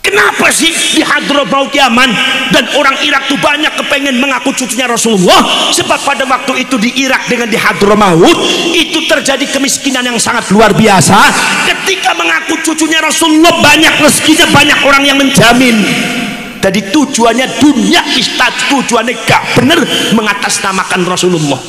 Kenapa sih di Hadramaut Yaman dan orang Irak tuh banyak kepengen mengaku cucunya Rasulullah? Sebab pada waktu itu di Irak dengan di Hadramaut itu terjadi kemiskinan yang sangat luar biasa. Ketika mengaku cucunya Rasulullah banyak rezekinya, banyak orang yang menjamin. Jadi tujuannya dunia, tujuannya gak bener mengatasnamakan Rasulullah.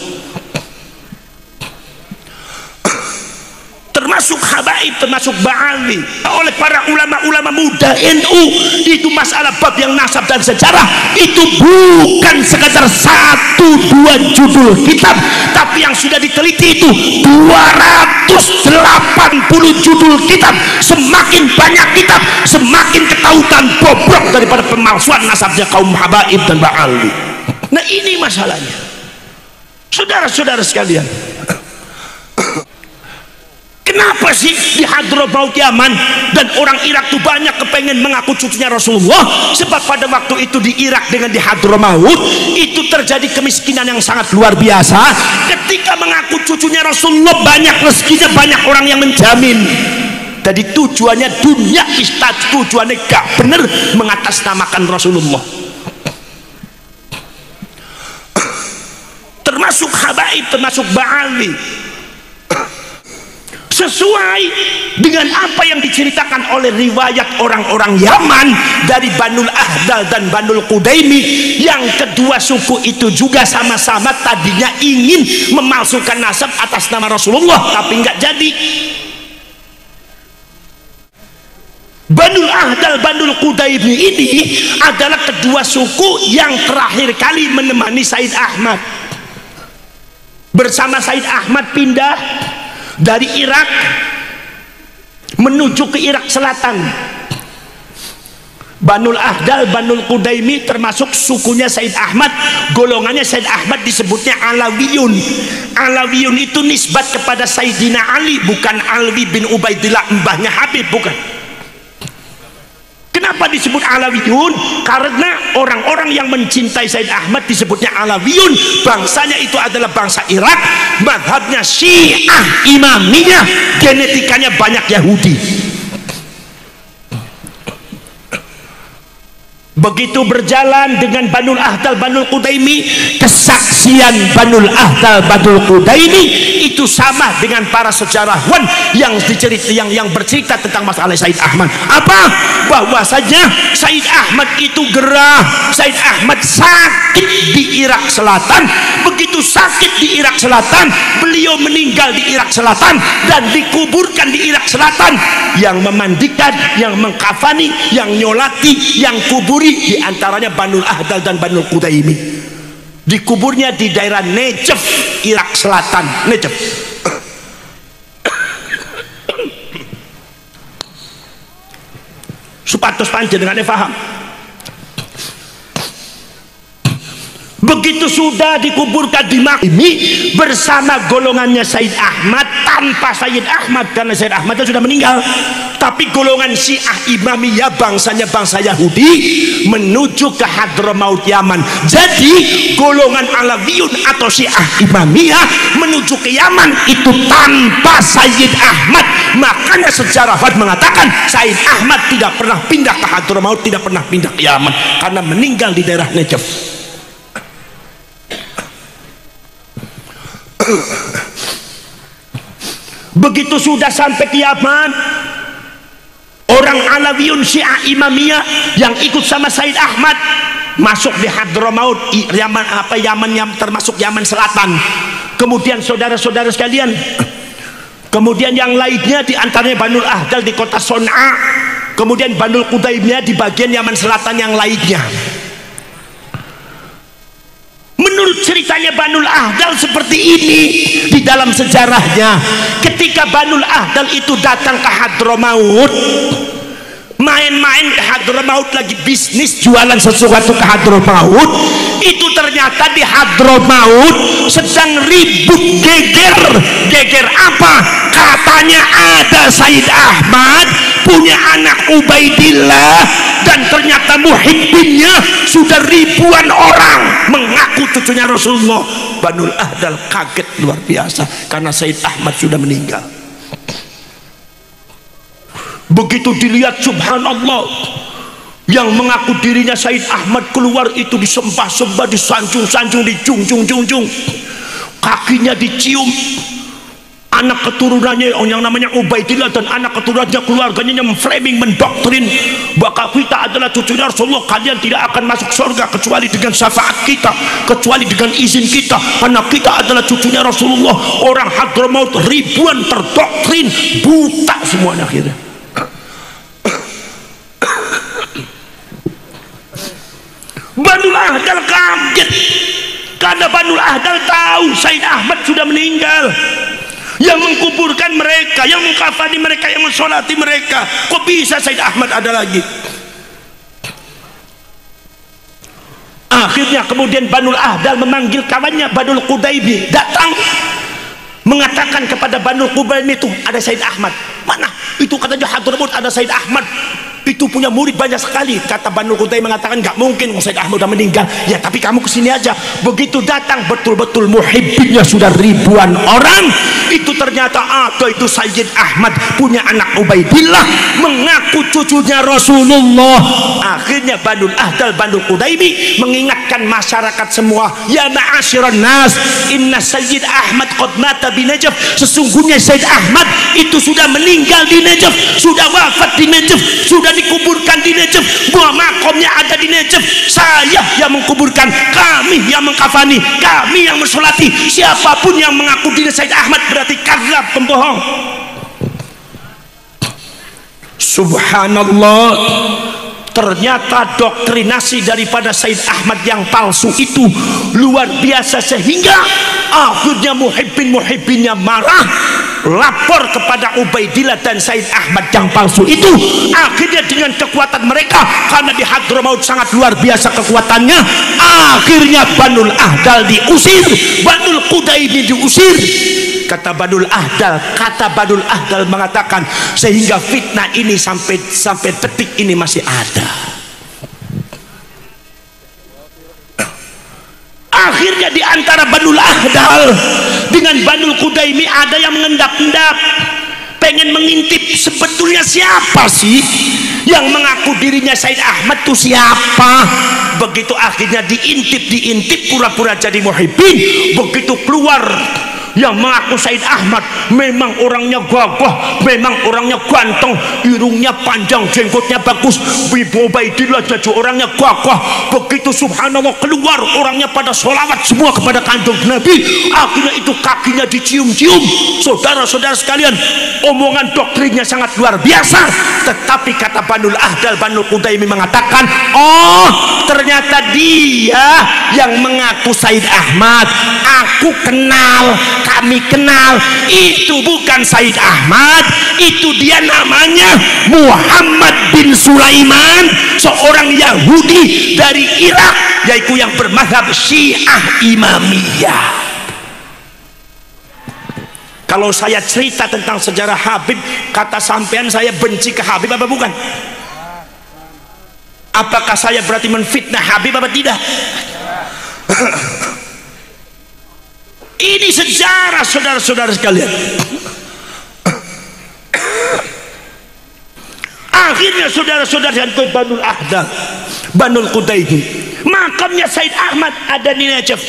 Termasuk habaib, termasuk ba'ali oleh para ulama-ulama muda NU. Itu masalah bab yang nasab dan sejarah itu bukan sekadar 1-2 judul kitab, tapi yang sudah diteliti itu 280 judul kitab. Semakin banyak kitab, semakin ketahuan bobrok daripada pemalsuan nasabnya kaum habaib dan ba'ali. Nah ini masalahnya, saudara-saudara sekalian. Kenapa sih di Hadramaut Yaman dan orang Irak tuh banyak kepengen mengaku cucunya Rasulullah? Sebab pada waktu itu di Irak dengan di Hadramaut itu terjadi kemiskinan yang sangat luar biasa. Ketika mengaku cucunya Rasulullah banyak rezekinya, banyak orang yang menjamin. Jadi tujuannya dunia, tujuannya gak bener mengatasnamakan Rasulullah. Termasuk habaib, termasuk ba'ali, sesuai dengan apa yang diceritakan oleh riwayat orang-orang Yaman dari Banul Ahdal dan Banul Qudaimi. Yang kedua suku itu juga sama-sama tadinya ingin memalsukan nasab atas nama Rasulullah, tapi nggak jadi. Banul Ahdal, Banul Qudaimi ini adalah kedua suku yang terakhir kali menemani Said Ahmad. Bersama Said Ahmad pindah dari Irak menuju ke Irak Selatan. Banul Ahdal, Banul Qudaimi termasuk sukunya Said Ahmad. Golongannya Said Ahmad disebutnya Alawiyun. Alawiyun itu nisbat kepada Sayyidina Ali, bukan Alwi bin Ubaidillah mbahnya Habib, bukan. Kenapa disebut Alawiyun? Karena orang-orang yang mencintai Said Ahmad disebutnya Alawiyun. Bangsanya itu adalah bangsa Irak, madhabnya Syiah Imamiyah, genetikanya banyak Yahudi. Begitu berjalan dengan Banul Ahdal, Banul Qudaimi, kesaksian Banul Ahdal, Banul Qudaimi itu sama dengan para sejarawan yang bercerita tentang masalah Said Ahmad. Apa? Bahwasanya Said Ahmad itu gerah. Said Ahmad sakit di Irak Selatan. Begitu sakit di Irak Selatan, beliau meninggal di Irak Selatan dan dikuburkan di Irak Selatan. Yang memandikan, yang mengkafani, yang nyolati, yang kuburi di antaranya Banul Ahdal dan Banul Qudaimi. Dikuburnya di daerah Nejef, Irak Selatan. Nejef. Supados panjenengane paham. Begitu sudah dikuburkan di Makimi bersama golongannya Said Ahmad, tanpa Said Ahmad karena Said Ahmad sudah meninggal, tapi golongan Syiah Imamiyah, bangsanya bangsa Yahudi, menuju ke Hadramaut Yaman. Jadi golongan Alawiyun atau Syiah Imamiyah menuju ke Yaman itu tanpa Sayyid Ahmad. Makanya sejarawan mengatakan Said Ahmad tidak pernah pindah ke Hadramaut, tidak pernah pindah ke Yaman karena meninggal di daerah Nejef. Begitu sudah sampai ke Yaman, orang Alawiyun Syiah Imamiyah yang ikut sama Said Ahmad masuk di Hadramaut, Yaman yang termasuk Yaman Selatan. Kemudian saudara-saudara sekalian, kemudian yang lainnya di antaranya Banul Ahdal di kota Son'a, kemudian Banul Qudaimiyah di bagian Yaman Selatan yang lainnya. Menurut ceritanya Banul Ahdal seperti ini di dalam sejarahnya. Ketika Banul Ahdal itu datang ke Hadramaut, main-main ke Hadramaut, lagi bisnis jualan sesuatu ke Hadramaut, itu ternyata di Hadramaut sedang ribut geger. Geger apa? Katanya ada Said Ahmad punya anak Ubaidillah, dan ternyata muhibbinnya sudah ribuan orang mengaku cucunya Rasulullah. Banul Ahdal kaget luar biasa karena Said Ahmad sudah meninggal. Begitu dilihat, subhanallah, yang mengaku dirinya Said Ahmad keluar itu disembah-sembah, disanjung-sanjung, dijunjung-junjung, kakinya dicium. Anak keturunannya yang namanya Ubaidillah dan anak keturunannya keluarganya yang framing, mendoktrin bahwa kita adalah cucunya Rasulullah, kalian tidak akan masuk surga kecuali dengan syafaat kita, kecuali dengan izin kita, karena kita adalah cucunya Rasulullah. Orang Hadramaut ribuan terdoktrin, buta semuanya akhirnya. Banul Ahdal kaget karena Banul Ahdal tahu Said Ahmad sudah meninggal. Yang mengkuburkan mereka, yang mengkafani mereka, yang mensolati mereka, kok bisa Said Ahmad ada lagi? Akhirnya kemudian Banul Ahdal memanggil kawannya Banul Qudaimi, datang mengatakan kepada Banul Qudaimi, itu ada Said Ahmad. Mana? Itu katanya Hadramaut ada Said Ahmad, itu punya murid banyak sekali. Kata Banul Qudaimi mengatakan nggak mungkin Said Ahmad sudah meninggal. Ya tapi kamu kesini aja. Begitu datang betul-betul muhibbinnya sudah ribuan orang. Itu ternyata ada itu Sayyid Ahmad punya anak Ubaidillah, mengaku cucunya Rasulullah. Akhirnya Banul Ahdal, Banul Qudaimi mengingatkan masyarakat semua, ya ma'asyiran nas, inna Sayyid Ahmad qad mata bi Najaf. Sesungguhnya Sayyid Ahmad itu sudah meninggal di Najaf, sudah wafat di Najaf, sudah dikuburkan di Najaf, buah makomnya ada di Najaf. Saya yang mengkuburkan, kami yang mengkafani, kami yang mensolati. Siapapun yang mengaku diri Said Ahmad berarti kadzab, pembohong. Subhanallah, ternyata doktrinasi daripada Said Ahmad yang palsu itu luar biasa, sehingga akhirnya muhibbinnya marah, lapor kepada Ubaidillah dan Said Ahmad yang palsu itu. Akhirnya dengan kekuatan mereka, karena di Hadramaut sangat luar biasa kekuatannya, akhirnya Banul Ahdal diusir, Banul Qudaimi diusir. Kata Banul Ahdal mengatakan, sehingga fitnah ini sampai detik ini masih ada. Akhirnya di antara Banul Ahdal dengan Banul Qudaimi ada yang mengendap-endap, pengen mengintip sebetulnya siapa sih yang mengaku dirinya Said Ahmad itu siapa. Begitu akhirnya diintip, pura-pura jadi muhibbin. Begitu keluar yang mengaku Said Ahmad, memang orangnya gagah, memang orangnya ganteng, irungnya panjang, jenggotnya bagus. Ibu Ubaidillah jadi orangnya gagah. Begitu subhanallah keluar, orangnya pada sholawat semua kepada kanjeng Nabi. Akhirnya itu kakinya dicium-cium. Saudara-saudara sekalian, omongan doktrinnya sangat luar biasa. Tetapi kata Banul Ahdal, Banul Qudaimi mengatakan, oh ternyata dia yang mengaku Said Ahmad. Aku kenal, kami kenal, itu bukan Said Ahmad, itu dia namanya Muhammad bin Sulaiman, seorang Yahudi dari Irak, yaitu yang bermadzhab Syiah Imamiyah. Kalau saya cerita tentang sejarah Habib, kata sampean saya benci ke Habib apa bukan? Apakah saya berarti menfitnah Habib apa tidak? Ini sejarah, saudara-saudara sekalian. Akhirnya saudara-saudara yang ke Banul Ahdal, Banul Qudaimi, makamnya Said Ahmad ada di Najaf.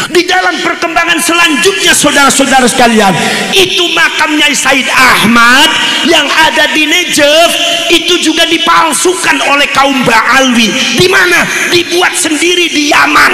Di dalam perkembangan selanjutnya, saudara-saudara sekalian, itu makamnya Said Ahmad yang ada di Najaf itu juga dipalsukan oleh kaum Ba'alwi. Di mana? Dibuat sendiri di Yaman,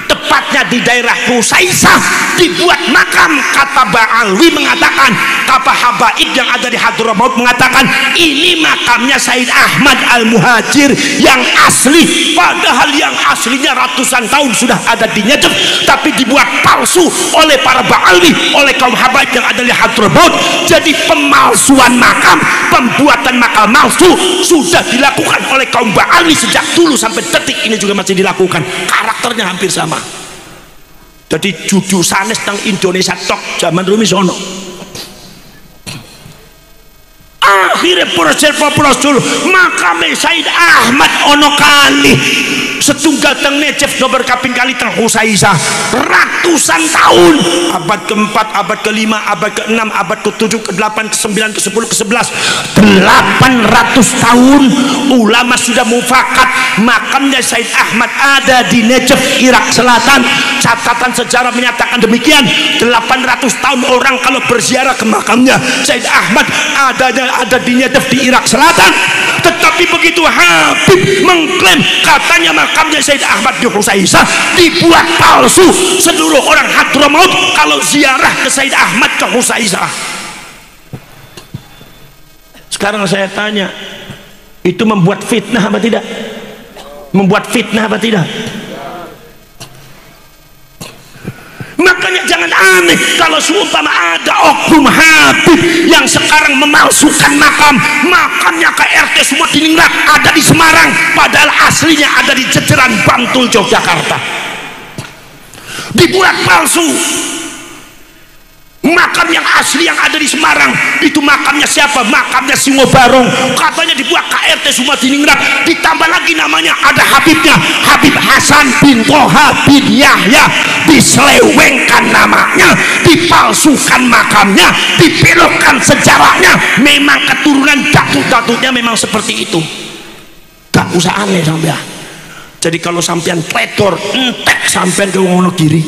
tepatnya di daerah Husaisah, dibuat makam. Kata Ba'alwi mengatakan, kata Habaib yang ada di Hadramaut mengatakan, ini makamnya Said Ahmad Al-Muhajir yang asli, padahal yang aslinya ratusan tahun sudah ada di Najaf, tapi dibuat palsu oleh para Ba'alwi, oleh kaum Habaib yang ada di Hadramaut. Jadi pemalsuan makam, pembuatan makam palsu sudah dilakukan oleh kaum Ba'alwi sejak dulu sampai detik ini juga masih dilakukan. Karakternya hampir sama. Jadi judul sanes tentang Indonesia tok zaman Rumi sono. Akhirnya prosedur makam Said Ahmad ono kali setunggal teng Necef nomor kaping kali teng Husaisah ratusan tahun, abad keempat, abad kelima, abad keenam, abad ke-7, ke-8, ke-9, ke-10, ke-11, 800 tahun ulama sudah mufakat makamnya Said Ahmad ada di Necef, Irak Selatan. Catatan sejarah menyatakan demikian. 800 tahun orang kalau berziarah ke makamnya Said Ahmad ada di Necef di Irak Selatan. Tetapi begitu Habib mengklaim katanya makamnya Said Ahmad di Husaisah, dibuat palsu. Seluruh orang Hadramaut kalau ziarah ke Said Ahmad ke Husaisah. Sekarang saya tanya, itu membuat fitnah apa tidak? Membuat fitnah apa tidak? Makanya jangan aneh kalau seumpama ada oknum Habib yang sekarang memalsukan makamnya ke RT semua di Ningrat ada di Semarang, padahal aslinya ada di Jejeran Bantul Yogyakarta, dibuat palsu. Makam yang asli yang ada di Semarang itu makamnya siapa? Makamnya Singo Barong, katanya dibuat KRT semua di Ningrat, ditambah lagi namanya ada Habibnya, Habib Hasan bin Toha bin Yahya, diselewengkan namanya, dipalsukan makamnya, dibelokkan sejarahnya. Memang keturunan datut-datutnya memang seperti itu, gak usah aneh sampean. Jadi kalau sampean predor entek sampean ke Wonogiri,